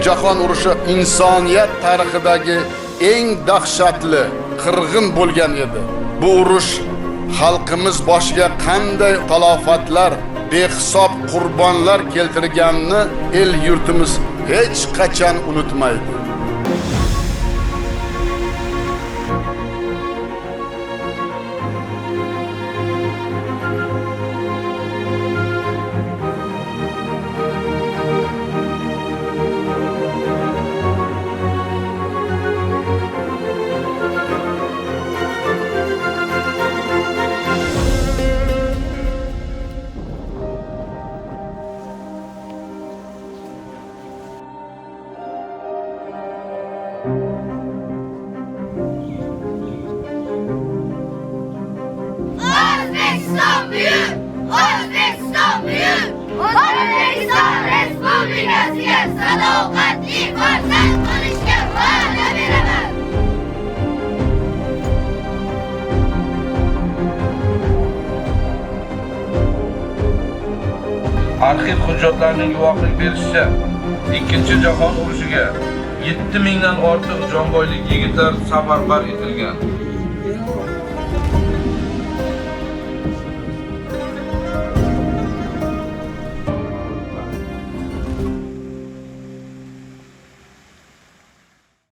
jahon urushi insoniyat tarixidagi eng dahshatli qirg'in bo'lgan edi. Bu urush xalqimiz boshiga qanday talofatlar, behisob qurbonlar keltirganini el yurtimiz hech qachon unutmaydi. Özbekistan büyük! Özbekistan büyük! Özbekistan Respublikasiga sadoqatli farzand bo'lishga va'da beraman. Arxiv hujjatlarining guvohlik berishicha, Ikkinchi jahon urushiga 7000 dan ortiq jonboylik yigitlar safarbar etilgan.